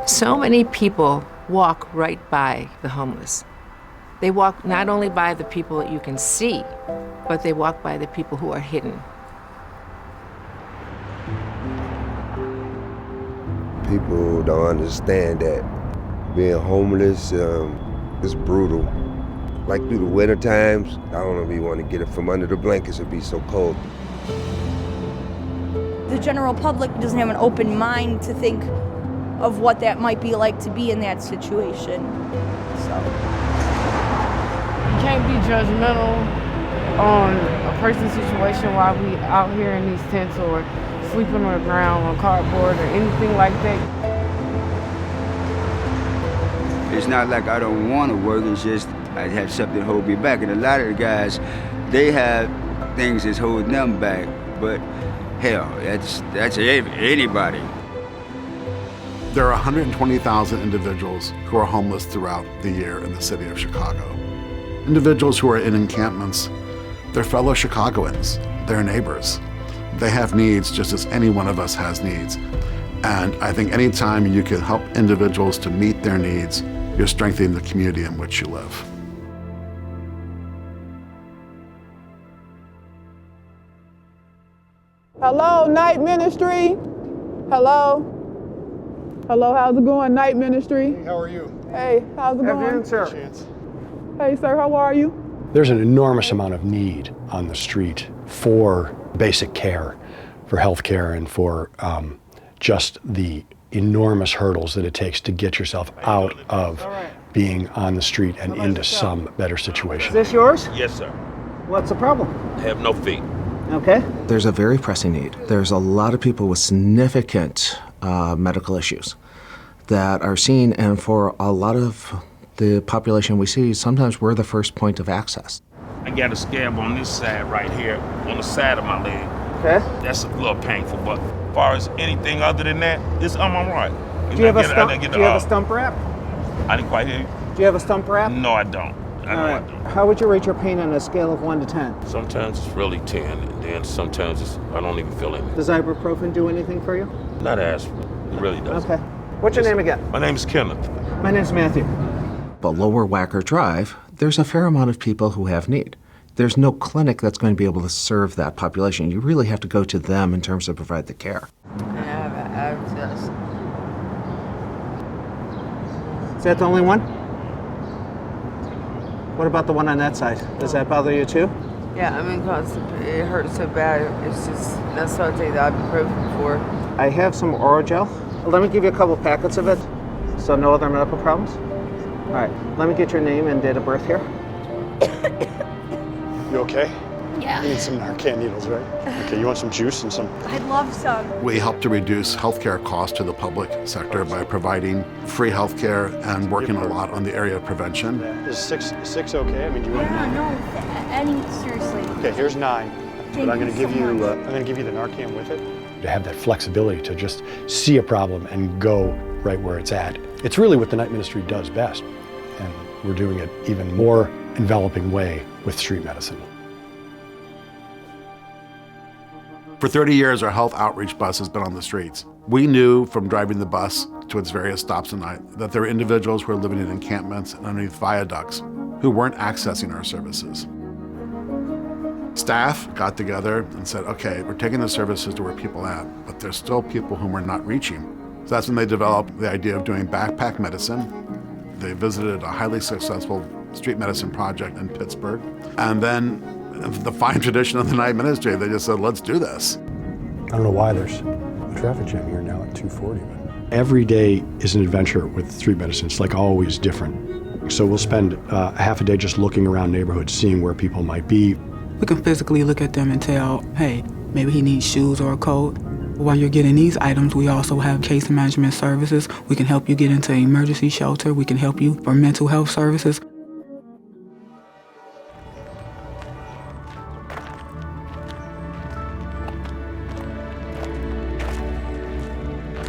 So many people walk right by the homeless. They walk not only by the people that you can see, but they walk by the people who are hidden. People don't understand that being homeless is brutal. Like through the winter times, I don't know if you want to get it from under the blankets, it'd be so cold. The general public doesn't have an open mind to think of what that might be like to be in that situation. So you can't be judgmental on a person's situation while we out here in these tents or sleeping on the ground on cardboard or anything like that. It's not like I don't want to work, it's just I have something to hold me back. And a lot of the guys, they have things that's holding them back, but hell, that's anybody. There are 120,000 individuals who are homeless throughout the year in the city of Chicago. Individuals who are in encampments, they're fellow Chicagoans, they're neighbors. They have needs just as any one of us has needs. And I think anytime you can help individuals to meet their needs, you're strengthening the community in which you live. Hello, Night Ministry. Hello. Hello, how's it going, Night Ministry? Hey, how are you? Hey, how's it going? Sir. Hey, sir, how are you? There's an enormous amount of need on the street for basic care, for health care, and for just the enormous hurdles that it takes to get yourself out of being on the street and into some better situation. Is this yours? Yes, sir. What's the problem? I have no feet. Okay. There's a very pressing need. There's a lot of people with significant medical issues that are seen, and for a lot of the population we see, sometimes we're the first point of access. I got a scab on this side right here, on the side of my leg. Okay. That's a little painful, but as far as anything other than that, I'm all right. Do you have a stump wrap? I didn't quite hear you. Do you have a stump wrap? No, I don't. I don't. How would you rate your pain on a scale of 1 to 10? Sometimes it's really 10, and then sometimes I don't even feel anything. Does ibuprofen do anything for you? Not aspirin. It really doesn't. Okay. What's your name again? My name is Kenneth. My name's Matthew. But Lower Wacker Drive, there's a fair amount of people who have need. There's no clinic that's going to be able to serve that population. You really have to go to them in terms of provide the care. I have access. Is that the only one? What about the one on that side? Does that bother you too? Yeah, I'm constipated. It hurts so bad. It's just, that's what I take the ibuprofen for. I have some Orajel. Let me give you a couple packets of it, so no other medical problems. All right, let me get your name and date of birth here. You okay? yeah. You need some Narcan needles, right? Okay, you want some juice and some? I'd love some. We help to reduce healthcare costs to the public sector by providing free healthcare and working a lot on the area of prevention. Is six okay? I mean, do you want? Yeah, no, seriously. Okay, here's 9. But I'm going to give you. I'm going to give you the Narcan with it. To have that flexibility to just see a problem and go right where it's at. It's really what the Night Ministry does best, and we're doing it even more enveloping way with street medicine. For 30 years, our health outreach bus has been on the streets. We knew from driving the bus to its various stops at night that there were individuals who were living in encampments and underneath viaducts who weren't accessing our services. Staff got together and said, okay, we're taking the services to where people are at, but there's still people whom we're not reaching. So that's when they developed the idea of doing backpack medicine. They visited a highly successful street medicine project in Pittsburgh. And then the fine tradition of the Night Ministry, they just said, let's do this. I don't know why there's a traffic jam here now at 2:40, but every day is an adventure with street medicine. It's like always different. So we'll spend half a day just looking around neighborhoods, seeing where people might be. We can physically look at them and tell, hey, maybe he needs shoes or a coat. While you're getting these items, we also have case management services. We can help you get into an emergency shelter. We can help you for mental health services.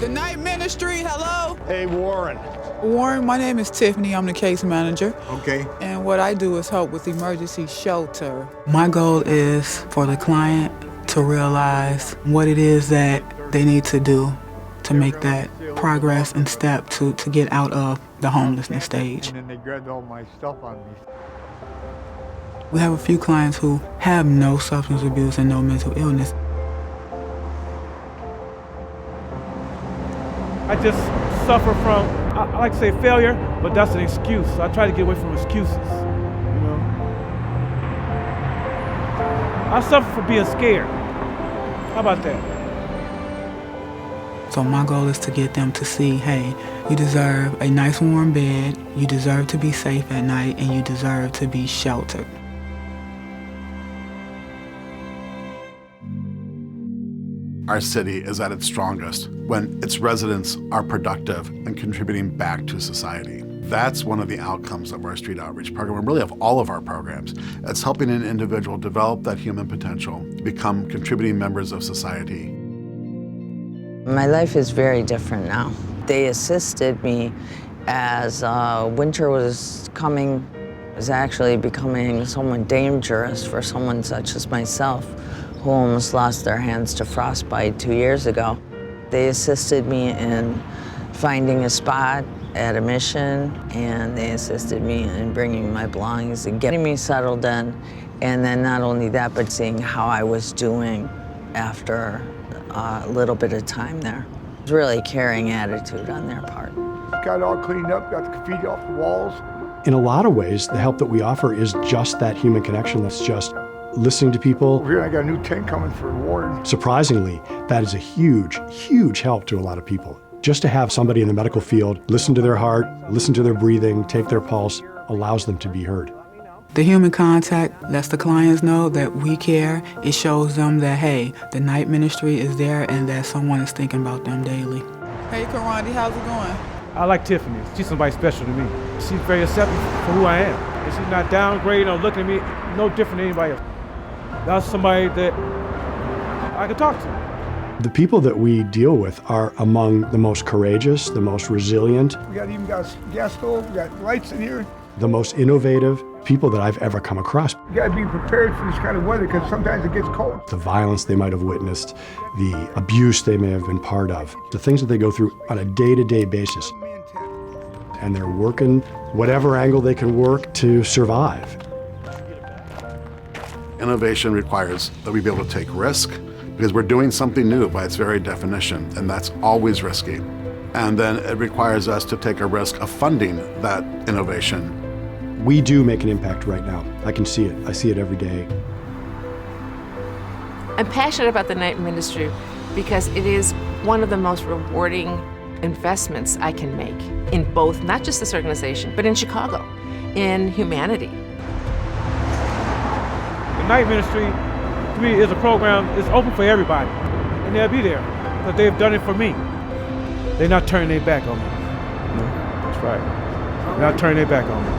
The night ministry, hello? Hey, Warren. Warren, my name is Tiffany. I'm the case manager. Okay. And what I do is help with emergency shelter. My goal is for the client to realize what it is that they need to do to make that progress and step to get out of the homelessness stage. And then they grabbed all my stuff on me. We have a few clients who have no substance abuse and no mental illness. I just suffer from, I like to say failure, but that's an excuse. So I try to get away from excuses, you know. I suffer from being scared. How about that? So my goal is to get them to see, hey, you deserve a nice warm bed, you deserve to be safe at night, and you deserve to be sheltered. Our city is at its strongest when its residents are productive and contributing back to society. That's one of the outcomes of our street outreach program, and really of all of our programs. It's helping an individual develop that human potential, become contributing members of society. My life is very different now. They assisted me as winter was coming. It was actually becoming somewhat dangerous for someone such as myself, who almost lost their hands to frostbite 2 years ago. They assisted me in finding a spot at a mission, and they assisted me in bringing my belongings and getting me settled in. And then not only that, but seeing how I was doing after a little bit of time there. It was really a caring attitude on their part. Got it all cleaned up, got the graffiti off the walls. In a lot of ways, the help that we offer is just that human connection. That's just listening to people. Over here, I got a new tent coming for the ward. Surprisingly, that is a huge, huge help to a lot of people. Just to have somebody in the medical field listen to their heart, listen to their breathing, take their pulse, allows them to be heard. The human contact lets the clients know that we care. It shows them that, hey, the night ministry is there and that someone is thinking about them daily. Hey, Karandi, how's it going? I like Tiffany. She's somebody special to me. She's very accepting for who I am. And she's not downgrading or looking at me no different than anybody else. That's somebody that I can talk to. The people that we deal with are among the most courageous, the most resilient, We got a gas stove, we got lights in here. the most innovative people that I've ever come across. You gotta be prepared for this kind of weather because sometimes it gets cold. The violence they might have witnessed, the abuse they may have been part of, the things that they go through on a day-to-day basis. And they're working whatever angle they can work to survive. Innovation requires that we be able to take risk because we're doing something new by its very definition, and that's always risky. And then it requires us to take a risk of funding that innovation. We do make an impact right now. I can see it. I see it every day. I'm passionate about the night ministry because it is one of the most rewarding investments I can make in both, not just this organization, but in Chicago, in humanity. The night ministry, to me, is a program that's open for everybody. And they'll be there because they've done it for me. They're not turning their back on me. That's right. They're not turning their back on me.